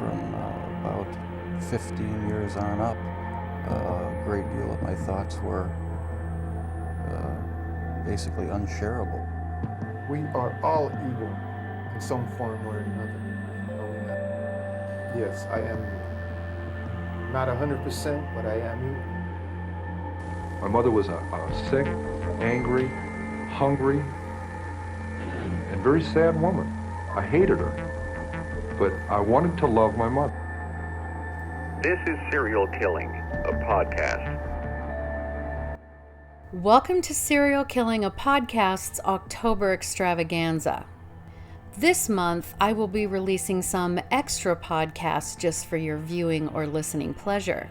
from about 15 years on up, a great deal of my thoughts were basically unshareable. We are all evil in some form or another. Yes, I am not 100%, but I am evil. My mother was a sick, angry, hungry, and very sad woman. I hated her, but I wanted to love my mother. This is Serial Killing, a podcast. Welcome to Serial Killing, a podcast's October extravaganza. This month, I will be releasing some extra podcasts just for your viewing or listening pleasure.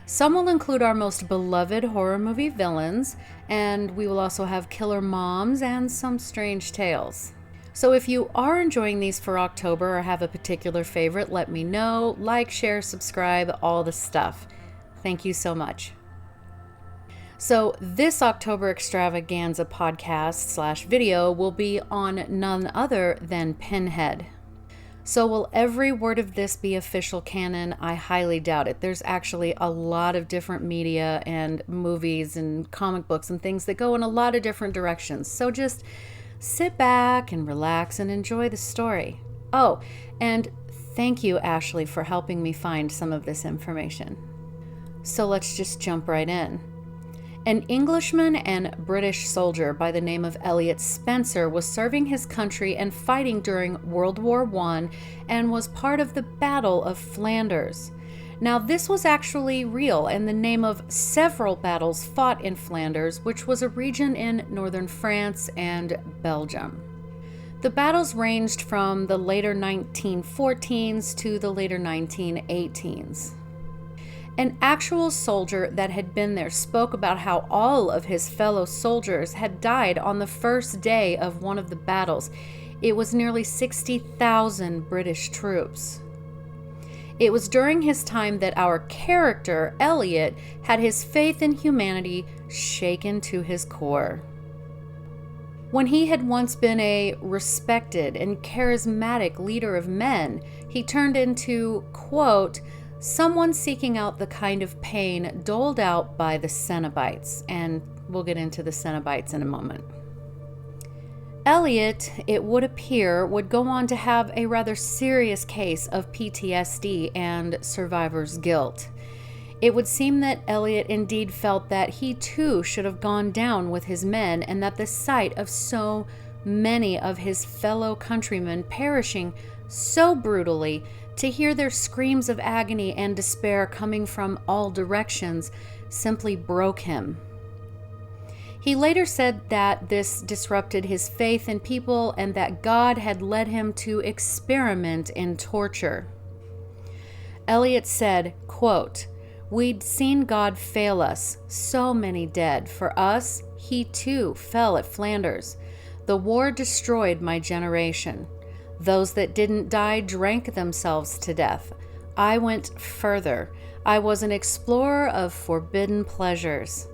Some will include our most beloved horror movie villains, and we will also have killer moms and some strange tales. So if you are enjoying these for October or have a particular favorite, let me know. Like, share, subscribe, all the stuff. Thank you so much. So this October extravaganza podcast / video will be on none other than Pinhead. So will every word of this be official canon? I highly doubt it. There's actually a lot of different media and movies and comic books and things that go in a lot of different directions. So just sit back and relax and enjoy the story. Oh, and thank you, Ashley, for helping me find some of this information. So let's just jump right in. An Englishman and British soldier by the name of Elliot Spencer was serving his country and fighting during World War I and was part of the Battle of Flanders. Now, this was actually real and the name of several battles fought in Flanders, which was a region in northern France and Belgium. The battles ranged from the later 1914s to the later 1918s. An actual soldier that had been there spoke about how all of his fellow soldiers had died on the first day of one of the battles. It was nearly 60,000 British troops. It was during his time that our character, Elliot, had his faith in humanity shaken to his core. When he had once been a respected and charismatic leader of men, he turned into, quote, someone seeking out the kind of pain doled out by the Cenobites, and we'll get into the Cenobites in a moment. Elliot, it would appear, would go on to have a rather serious case of PTSD and survivor's guilt. It would seem that Elliot indeed felt that he too should have gone down with his men, and that the sight of so many of his fellow countrymen perishing so brutally, to hear their screams of agony and despair coming from all directions, simply broke him. He later said that this disrupted his faith in people and that God had led him to experiment in torture. Elliot said, quote, we'd seen God fail us, so many dead. For us, he too fell at Flanders. The war destroyed my generation. Those that didn't die drank themselves to death. I went further. I was an explorer of forbidden pleasures.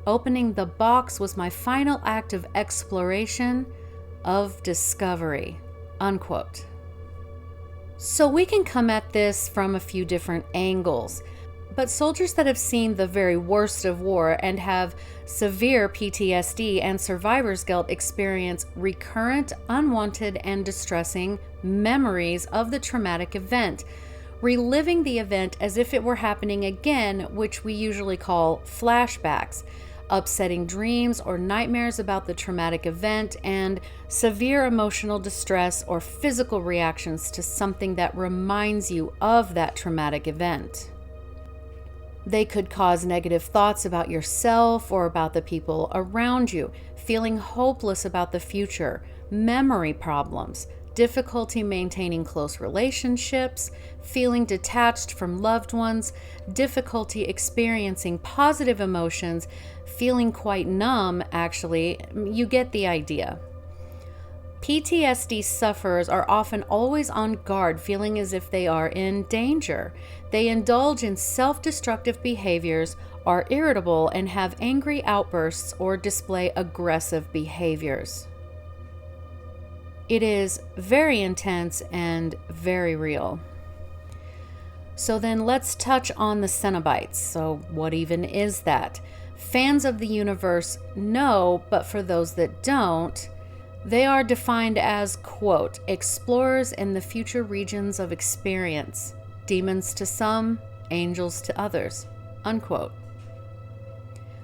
Opening the box was my final act of exploration, of discovery. Unquote. So we can come at this from a few different angles. But soldiers that have seen the very worst of war and have severe PTSD and survivor's guilt experience recurrent, unwanted, and distressing memories of the traumatic event, reliving the event as if it were happening again, which we usually call flashbacks, upsetting dreams or nightmares about the traumatic event, and severe emotional distress or physical reactions to something that reminds you of that traumatic event. They could cause negative thoughts about yourself or about the people around you, feeling hopeless about the future, memory problems, difficulty maintaining close relationships, feeling detached from loved ones, difficulty experiencing positive emotions, feeling quite numb, actually. You get the idea. PTSD sufferers are often always on guard, feeling as if they are in danger. They indulge in self-destructive behaviors, are irritable, and have angry outbursts or display aggressive behaviors. It is very intense and very real. So then let's touch on the Cenobites. So what even is that? Fans of the universe know, but for those that don't, they are defined as, quote, explorers in the future regions of experience, demons to some, angels to others, unquote.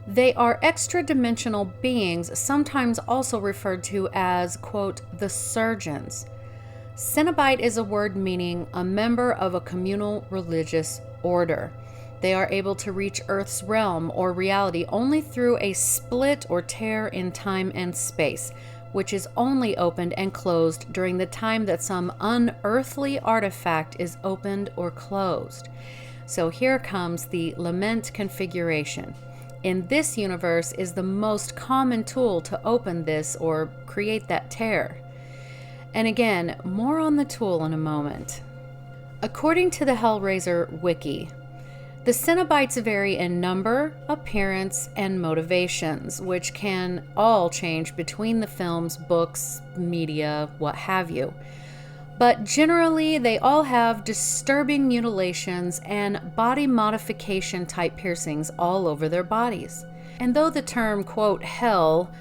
They are extra-dimensional beings, sometimes also referred to as, quote, the surgeons. Cenobite is a word meaning a member of a communal religious order. They are able to reach Earth's realm or reality only through a split or tear in time and space, which is only opened and closed during the time that some unearthly artifact is opened or closed. So here comes the Lament Configuration. In this universe is the most common tool to open this or create that tear. And again, more on the tool in a moment. According to the Hellraiser wiki, the Cenobites vary in number, appearance, and motivations, which can all change between the films, books, media, what have you. But generally, they all have disturbing mutilations and body modification type piercings all over their bodies. And though the term, quote, hell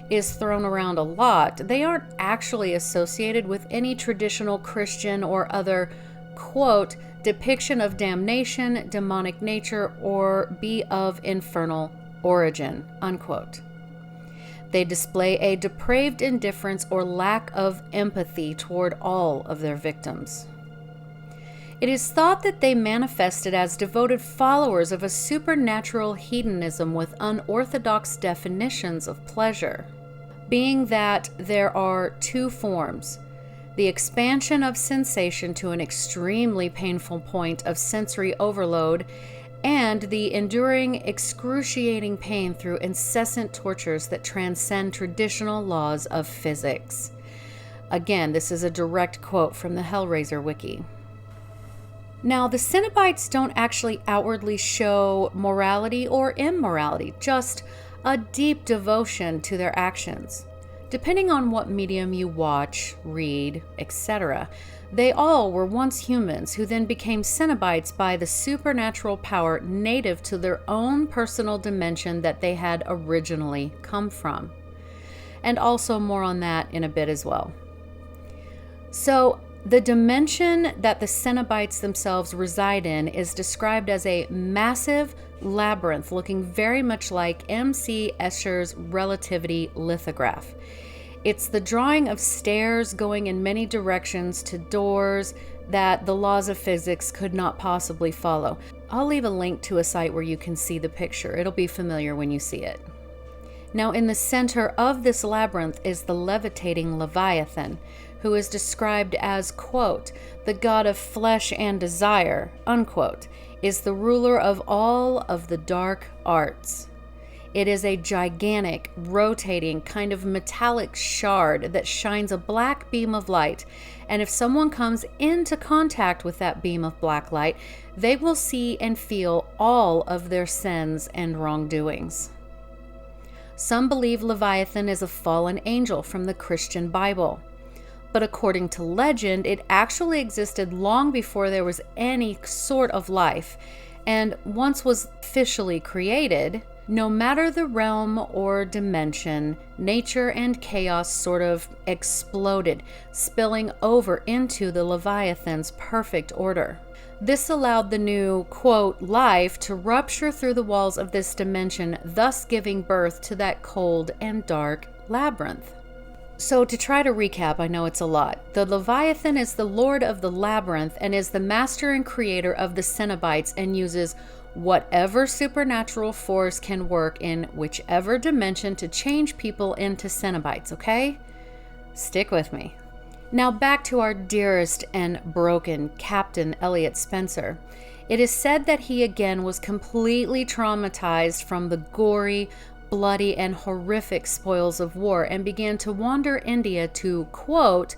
is thrown around a lot, they aren't actually associated with any traditional Christian or other, quote, depiction of damnation, demonic nature, or be of infernal origin, unquote. They display a depraved indifference or lack of empathy toward all of their victims. It is thought that they manifested as devoted followers of a supernatural hedonism with unorthodox definitions of pleasure, being that there are two forms: the expansion of sensation to an extremely painful point of sensory overload, and the enduring excruciating pain through incessant tortures that transcend traditional laws of physics. Again, this is a direct quote from the Hellraiser wiki. Now, the Cenobites don't actually outwardly show morality or immorality, just a deep devotion to their actions. Depending on what medium you watch, read, etc., they all were once humans who then became Cenobites by the supernatural power native to their own personal dimension that they had originally come from. And also more on that in a bit as well. So, the dimension that the Cenobites themselves reside in is described as a massive labyrinth looking very much like M.C. Escher's relativity lithograph. It's the drawing of stairs going in many directions to doors that the laws of physics could not possibly follow. I'll leave a link to a site where you can see the picture. It'll be familiar when you see it. Now, in the center of this labyrinth is the levitating Leviathan, who is described as, quote, the god of flesh and desire, unquote, is the ruler of all of the dark arts. It is a gigantic, rotating, kind of metallic shard that shines a black beam of light, and if someone comes into contact with that beam of black light, they will see and feel all of their sins and wrongdoings. Some believe Leviathan is a fallen angel from the Christian Bible, but according to legend, it actually existed long before there was any sort of life, and once was officially created, no matter the realm or dimension, nature and chaos sort of exploded, spilling over into the Leviathan's perfect order. This allowed the new, quote, life to rupture through the walls of this dimension, thus giving birth to that cold and dark labyrinth. So to try to recap, I know it's a lot. The Leviathan is the lord of the labyrinth and is the master and creator of the Cenobites and uses whatever supernatural force can work in whichever dimension to change people into Cenobites, okay? Stick with me. Now back to our dearest and broken Captain Elliot Spencer. It is said that he again was completely traumatized from the gory, bloody, and horrific spoils of war and began to wander India to, quote,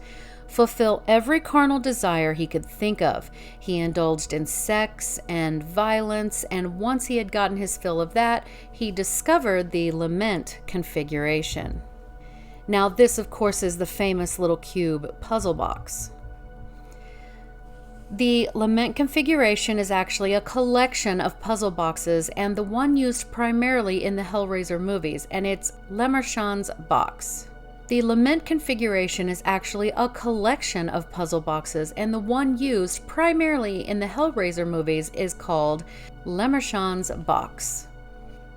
fulfill every carnal desire he could think of. He indulged in sex and violence, and once he had gotten his fill of that, he discovered the Lament Configuration. Now this, of course, is the famous little cube puzzle box. The Lament Configuration is actually a collection of puzzle boxes and the one used primarily in the Hellraiser movies, and it's Le Marchand's box. The Lament Configuration is actually a collection of puzzle boxes, and the one used primarily in the Hellraiser movies is called Le Marchand's box.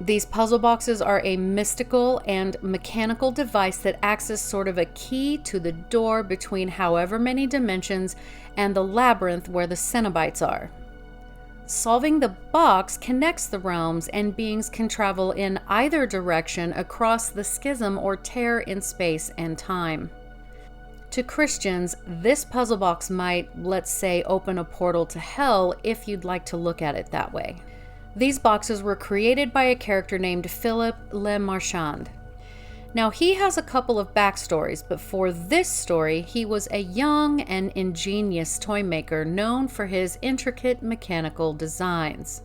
These puzzle boxes are a mystical and mechanical device that acts as sort of a key to the door between however many dimensions and the labyrinth where the Cenobites are. Solving the box connects the realms, and beings can travel in either direction across the schism or tear in space and time. To Christians, this puzzle box might, let's say, open a portal to hell if you'd like to look at it that way. These boxes were created by a character named Philip Le Marchand. Now, he has a couple of backstories, but for this story, he was a young and ingenious toy maker known for his intricate mechanical designs.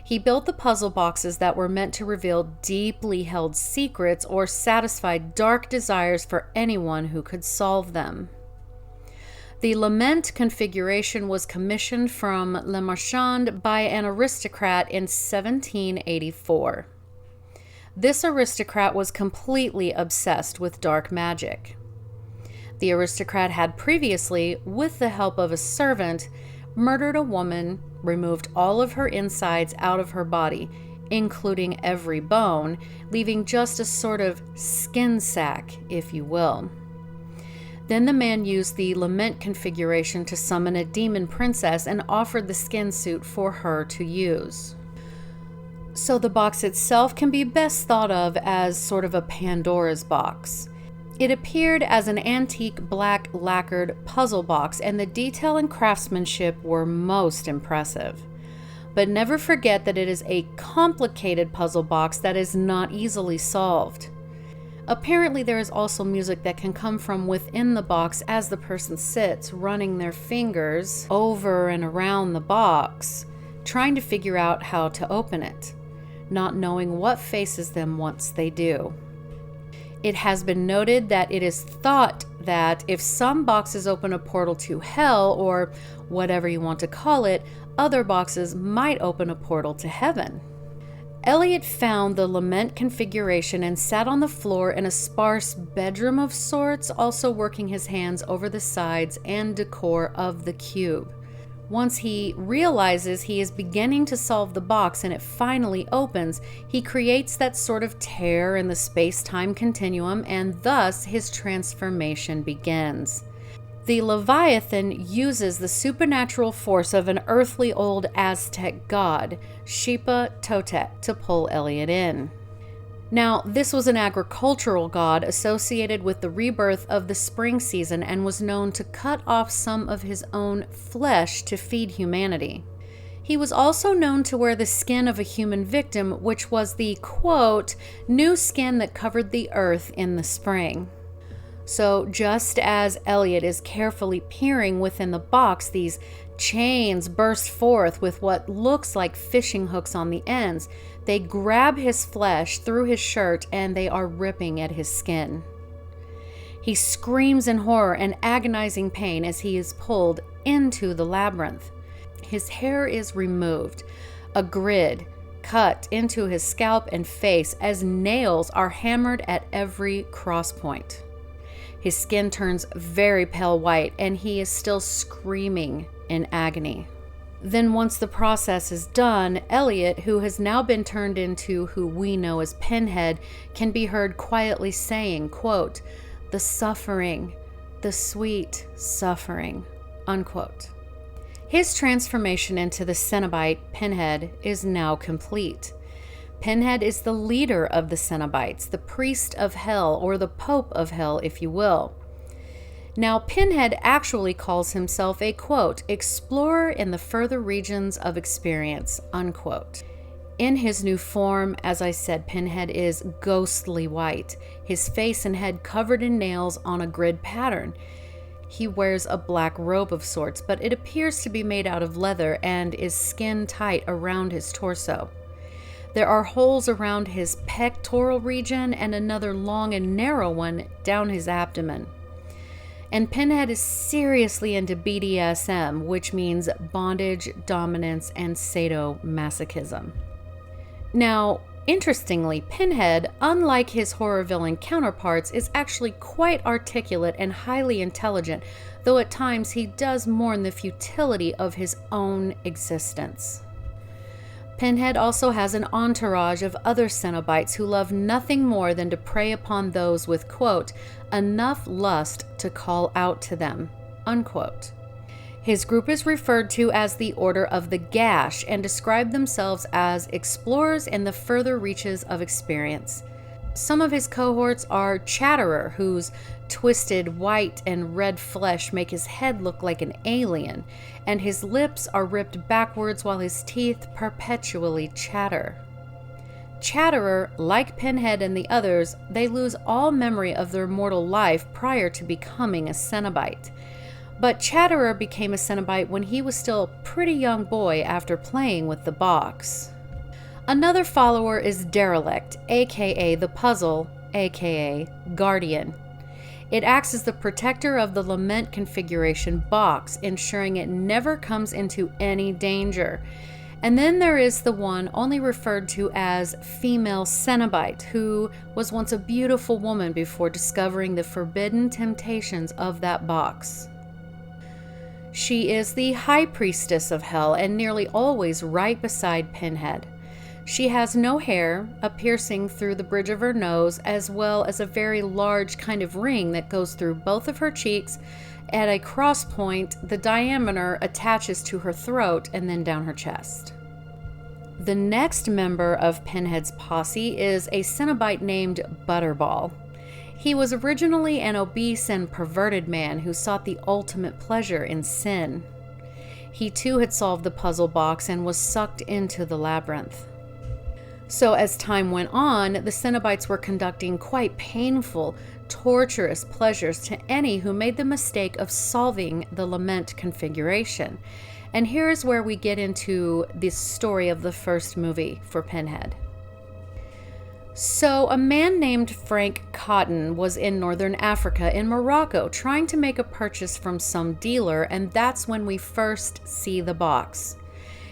He built the puzzle boxes that were meant to reveal deeply held secrets or satisfy dark desires for anyone who could solve them. The Lament Configuration was commissioned from Le Marchand by an aristocrat in 1784. This aristocrat was completely obsessed with dark magic. The aristocrat had previously, with the help of a servant, murdered a woman, removed all of her insides out of her body, including every bone, leaving just a sort of skin sack, if you will. Then the man used the Lament Configuration to summon a demon princess and offered the skin suit for her to use. So the box itself can be best thought of as sort of a Pandora's box. It appeared as an antique black lacquered puzzle box, and the detail and craftsmanship were most impressive. But never forget that it is a complicated puzzle box that is not easily solved. Apparently, there is also music that can come from within the box as the person sits, running their fingers over and around the box, trying to figure out how to open it, not knowing what faces them once they do. It has been noted that it is thought that if some boxes open a portal to hell, or whatever you want to call it, other boxes might open a portal to heaven. Elliot found the Lament Configuration and sat on the floor in a sparse bedroom of sorts, also working his hands over the sides and decor of the cube. Once he realizes he is beginning to solve the box and it finally opens, he creates that sort of tear in the space-time continuum, and thus his transformation begins. The Leviathan uses the supernatural force of an earthly old Aztec god, Xipa Totec, to pull Elliot in. Now, this was an agricultural god associated with the rebirth of the spring season and was known to cut off some of his own flesh to feed humanity. He was also known to wear the skin of a human victim, which was the, quote, new skin that covered the earth in the spring. So just as Elliot is carefully peering within the box, these chains burst forth with what looks like fishing hooks on the ends. They grab his flesh through his shirt and they are ripping at his skin. He screams in horror and agonizing pain as he is pulled into the labyrinth. His hair is removed, a grid cut into his scalp and face as nails are hammered at every cross point. His skin turns very pale white, and he is still screaming in agony. Then once the process is done, Elliot, who has now been turned into who we know as Pinhead, can be heard quietly saying, quote, the suffering, the sweet suffering, unquote. His transformation into the Cenobite, Pinhead, is now complete. Pinhead is the leader of the Cenobites, the priest of hell, or the pope of hell, if you will. Now, Pinhead actually calls himself a, quote, explorer in the further regions of experience, unquote. In his new form, as I said, Pinhead is ghostly white, his face and head covered in nails on a grid pattern. He wears a black robe of sorts, but it appears to be made out of leather and is skin tight around his torso. There are holes around his pectoral region and another long and narrow one down his abdomen. And Pinhead is seriously into BDSM, which means bondage, dominance, and sadomasochism. Now, interestingly, Pinhead, unlike his horror villain counterparts, is actually quite articulate and highly intelligent, though at times he does mourn the futility of his own existence. Pinhead also has an entourage of other Cenobites who love nothing more than to prey upon those with, quote, enough lust to call out to them, unquote. His group is referred to as the Order of the Gash and describe themselves as explorers in the further reaches of experience. Some of his cohorts are Chatterer, whose twisted white and red flesh make his head look like an alien, and his lips are ripped backwards while his teeth perpetually chatter. Chatterer, like Pinhead and the others, they lose all memory of their mortal life prior to becoming a Cenobite. But Chatterer became a Cenobite when he was still a pretty young boy after playing with the box. Another follower is Derelict, aka the Puzzle, aka Guardian. It acts as the protector of the Lament Configuration box, ensuring it never comes into any danger. And then there is the one only referred to as Female Cenobite, who was once a beautiful woman before discovering the forbidden temptations of that box. She is the High Priestess of Hell and nearly always right beside Pinhead. She has no hair, a piercing through the bridge of her nose, as well as a very large kind of ring that goes through both of her cheeks. At a cross point, the diameter attaches to her throat and then down her chest. The next member of Pinhead's posse is a Cenobite named Butterball. He was originally an obese and perverted man who sought the ultimate pleasure in sin. He too had solved the puzzle box and was sucked into the labyrinth. So as time went on, the Cenobites were conducting quite painful, torturous pleasures to any who made the mistake of solving the Lament Configuration. And here is where we get into the story of the first movie for Pinhead. So a man named Frank Cotton was in northern Africa in Morocco trying to make a purchase from some dealer, and that's when we first see the box.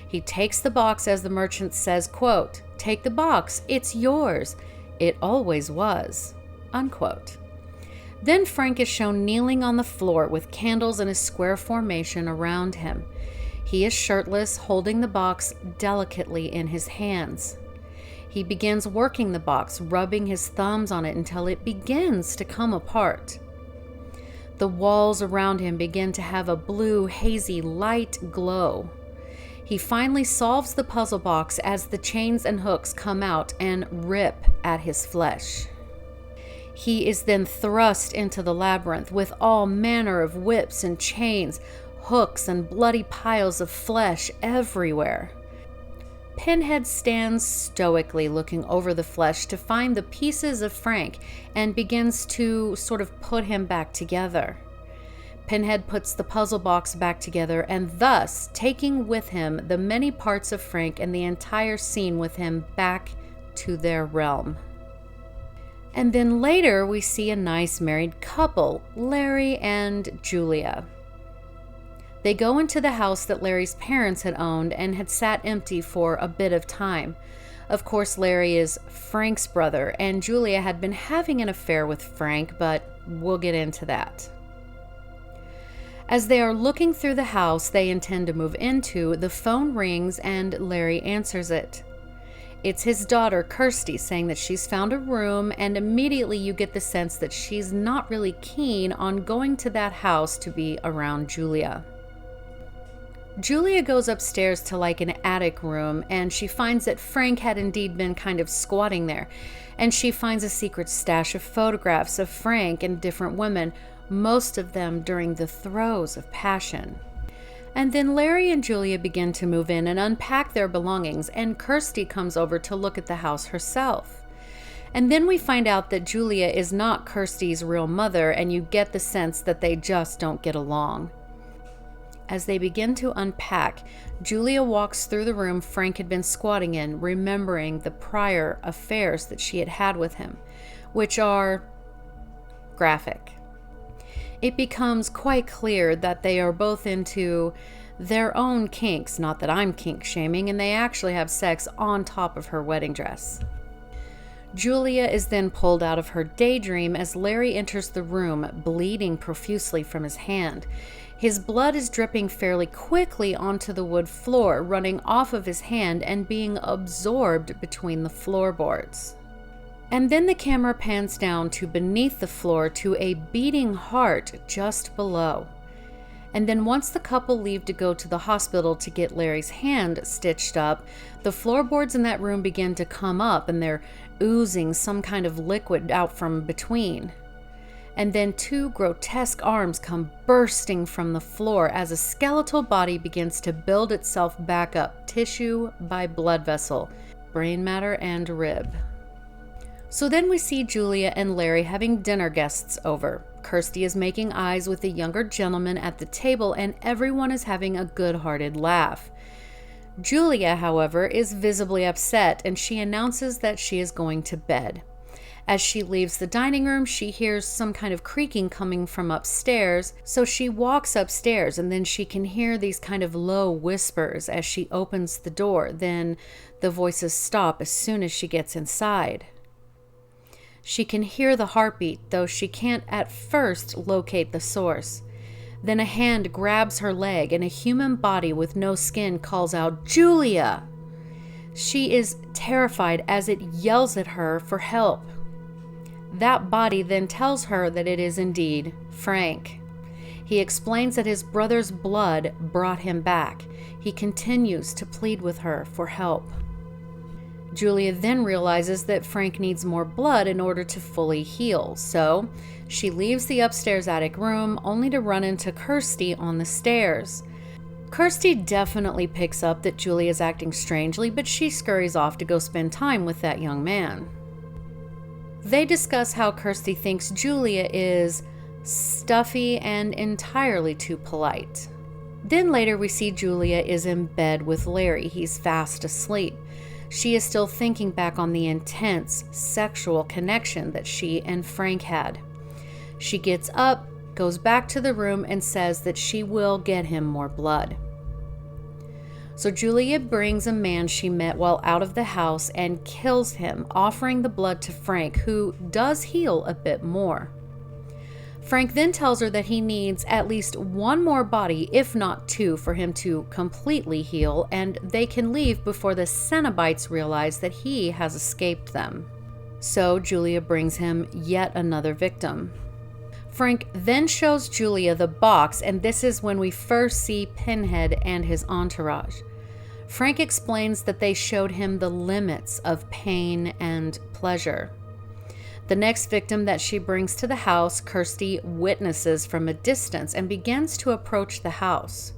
He takes the box as the merchant says, quote, "Take the box, it's yours. It always was," unquote. Then Frank is shown kneeling on the floor with candles in a square formation around him. He is shirtless, holding the box delicately in his hands. He begins working the box, rubbing his thumbs on it until it begins to come apart. The walls around him begin to have a blue, hazy light glow. He finally solves the puzzle box as the chains and hooks come out and rip at his flesh. He is then thrust into the labyrinth with all manner of whips and chains, hooks and bloody piles of flesh everywhere. Pinhead stands stoically looking over the flesh to find the pieces of Frank and begins to sort of put him back together. Pinhead puts the puzzle box back together and thus taking with him the many parts of Frank and the entire scene with him back to their realm. And then later we see a nice married couple, Larry and Julia. They go into the house that Larry's parents had owned and had sat empty for a bit of time. Of course, Larry is Frank's brother, and Julia had been having an affair with Frank, but we'll get into that. As they are looking through the house they intend to move into, the phone rings and Larry answers it. It's his daughter, Kirsty, saying that she's found a room, and immediately you get the sense that she's not really keen on going to that house to be around Julia. Julia goes upstairs to like an attic room, and she finds that Frank had indeed been kind of squatting there, and she finds a secret stash of photographs of Frank and different women, most of them during the throes of passion. And then Larry and Julia begin to move in and unpack their belongings, and Kirsty comes over to look at the house herself. And then we find out that Julia is not Kirsty's real mother, and you get the sense that they just don't get along. As they begin to unpack, Julia walks through the room Frank had been squatting in, remembering the prior affairs that she had had with him, which are graphic. It becomes quite clear that they are both into their own kinks, not that I'm kink shaming, and they actually have sex on top of her wedding dress. Julia is then pulled out of her daydream as Larry enters the room, bleeding profusely from his hand. His blood is dripping fairly quickly onto the wood floor, running off of his hand and being absorbed between the floorboards. And then the camera pans down to beneath the floor to a beating heart just below. And then once the couple leave to go to the hospital to get Larry's hand stitched up, the floorboards in that room begin to come up and they're oozing some kind of liquid out from between. And then two grotesque arms come bursting from the floor as a skeletal body begins to build itself back up, tissue by blood vessel, brain matter and rib. So then we see Julia and Larry having dinner guests over. Kirsty is making eyes with a younger gentleman at the table and everyone is having a good-hearted laugh. Julia, however, is visibly upset and she announces that she is going to bed. As she leaves the dining room, she hears some kind of creaking coming from upstairs, so she walks upstairs and then she can hear these kind of low whispers as she opens the door. Then the voices stop as soon as she gets inside. She can hear the heartbeat, though she can't at first locate the source. Then a hand grabs her leg and a human body with no skin calls out, "Julia!" She is terrified as it yells at her for help. That body then tells her that it is indeed Frank. He explains that his brother's blood brought him back. He continues to plead with her for help. Julia then realizes that Frank needs more blood in order to fully heal, so she leaves the upstairs attic room only to run into Kirsty on the stairs. Kirsty definitely picks up that Julia is acting strangely, but she scurries off to go spend time with that young man. They discuss how Kirsty thinks Julia is stuffy and entirely too polite. Then later we see Julia is in bed with Larry. He's fast asleep. She is still thinking back on the intense sexual connection that she and Frank had. She gets up, goes back to the room, and says that she will get him more blood. So Julia brings a man she met while out of the house and kills him, offering the blood to Frank, who does heal a bit more. Frank then tells her that he needs at least one more body, if not two, for him to completely heal, and they can leave before the Cenobites realize that he has escaped them. So Julia brings him yet another victim. Frank then shows Julia the box, and this is when we first see Pinhead and his entourage. Frank explains that they showed him the limits of pain and pleasure. The next victim that she brings to the house, Kirsty witnesses from a distance and begins to approach the house.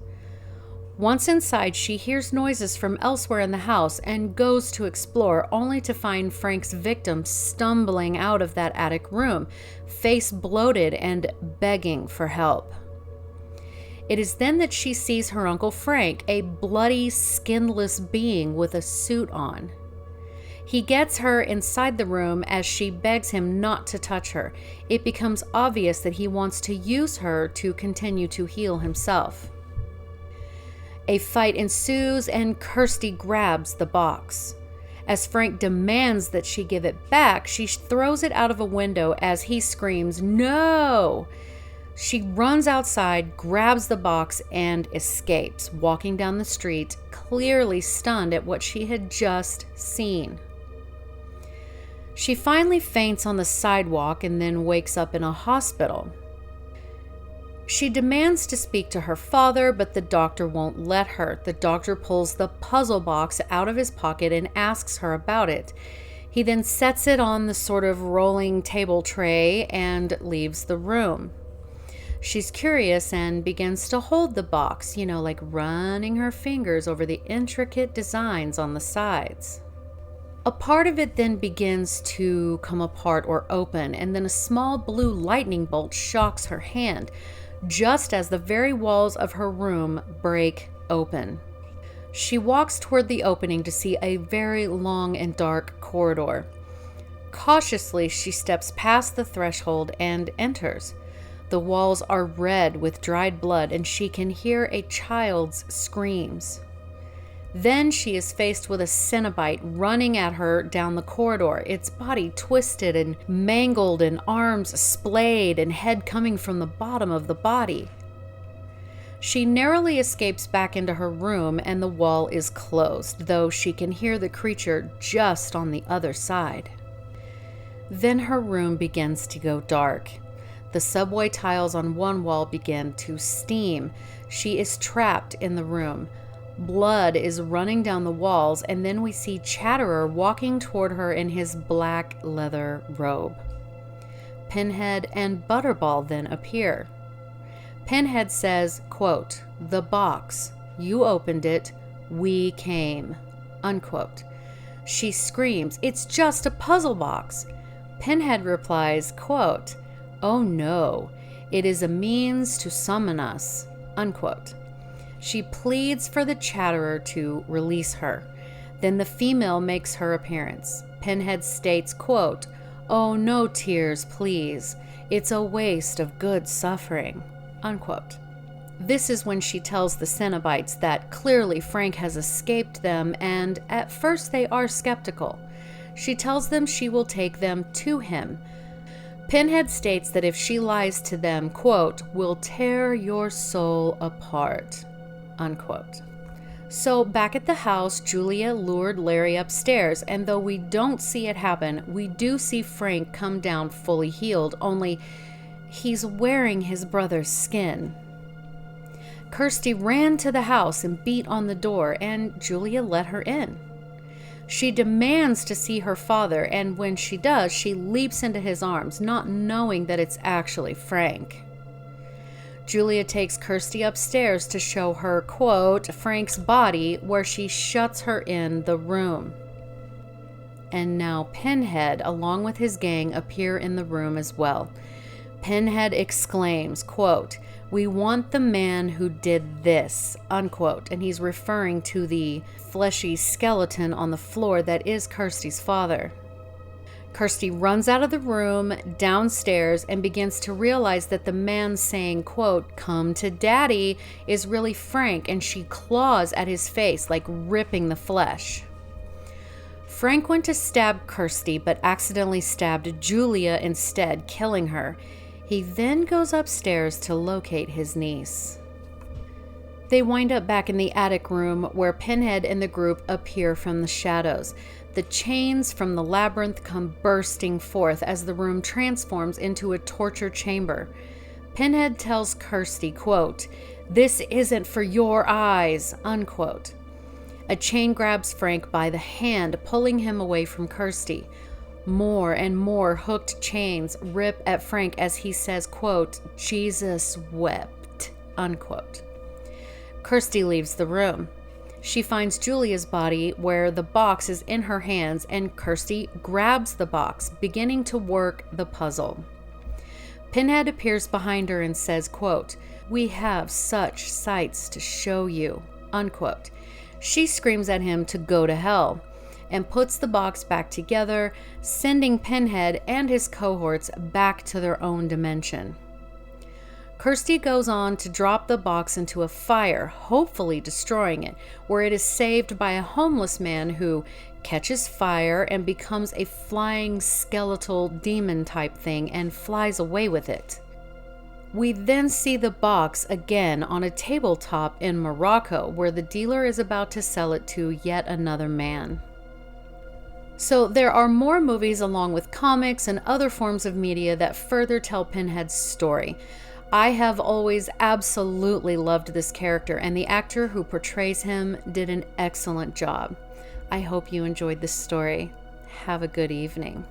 Once inside, she hears noises from elsewhere in the house and goes to explore, only to find Frank's victim stumbling out of that attic room, face bloated and begging for help. It is then that she sees her Uncle Frank, a bloody, skinless being with a suit on. He gets her inside the room as she begs him not to touch her. It becomes obvious that he wants to use her to continue to heal himself. A fight ensues and Kirsty grabs the box. As Frank demands that she give it back, she throws it out of a window as he screams, "No!" She runs outside, grabs the box, and escapes, walking down the street, clearly stunned at what she had just seen. She finally faints on the sidewalk and then wakes up in a hospital. She demands to speak to her father, but the doctor won't let her. The doctor pulls the puzzle box out of his pocket and asks her about it. He then sets it on the sort of rolling table tray and leaves the room. She's curious and begins to hold the box, like running her fingers over the intricate designs on the sides. A part of it then begins to come apart or open, and then a small blue lightning bolt shocks her hand, just as the very walls of her room break open. She walks toward the opening to see a very long and dark corridor. Cautiously, she steps past the threshold and enters. The walls are red with dried blood, and she can hear a child's screams. Then she is faced with a Cenobite running at her down the corridor, its body twisted and mangled and arms splayed and head coming from the bottom of the body. She narrowly escapes back into her room and the wall is closed, though she can hear the creature just on the other side. Then her room begins to go dark. The subway tiles on one wall begin to steam. She is trapped in the room. Blood is running down the walls, and then we see Chatterer walking toward her in his black leather robe. Pinhead and Butterball then appear. Pinhead says, quote, "The box. You opened it. We came." Unquote. She screams, "It's just a puzzle box." Pinhead replies, quote, "Oh no, it is a means to summon us." Unquote. She pleads for the Chatterer to release her. Then the female makes her appearance. Pinhead states, quote, "Oh, no tears, please. It's a waste of good suffering." Unquote. This is when she tells the Cenobites that clearly Frank has escaped them, and at first they are skeptical. She tells them she will take them to him. Pinhead states that if she lies to them, quote, "will tear your soul apart." Unquote. So back at the house, Julia lured Larry upstairs, and though we don't see it happen, we do see Frank come down fully healed, only he's wearing his brother's skin. Kirsty ran to the house and beat on the door, and Julia let her in. She demands to see her father, and when she does, she leaps into his arms, not knowing that it's actually Frank. Julia takes Kirsty upstairs to show her, quote, Frank's body, where she shuts her in the room. And now Pinhead, along with his gang, appear in the room as well. Pinhead exclaims, quote, "We want the man who did this," unquote, and he's referring to the fleshy skeleton on the floor that is Kirsty's father. Kirsty runs out of the room, downstairs, and begins to realize that the man saying, quote, "Come to daddy," is really Frank, and she claws at his face, like ripping the flesh. Frank went to stab Kirsty, but accidentally stabbed Julia instead, killing her. He then goes upstairs to locate his niece. They wind up back in the attic room where Pinhead and the group appear from the shadows. The chains from the labyrinth come bursting forth as the room transforms into a torture chamber. Pinhead tells Kirsty, quote, "This isn't for your eyes," unquote. A chain grabs Frank by the hand, pulling him away from Kirsty. More and more hooked chains rip at Frank as he says, quote, "Jesus wept," unquote. Kirsty leaves the room. She finds Julia's body where the box is in her hands, and Kirsty grabs the box, beginning to work the puzzle. Pinhead appears behind her and says, quote, "We have such sights to show you," unquote. She screams at him to go to hell and puts the box back together, sending Pinhead and his cohorts back to their own dimension. Kirsty goes on to drop the box into a fire, hopefully destroying it, where it is saved by a homeless man who catches fire and becomes a flying skeletal demon type thing and flies away with it. We then see the box again on a tabletop in Morocco, where the dealer is about to sell it to yet another man. So there are more movies along with comics and other forms of media that further tell Pinhead's story. I have always absolutely loved this character, and the actor who portrays him did an excellent job. I hope you enjoyed this story. Have a good evening.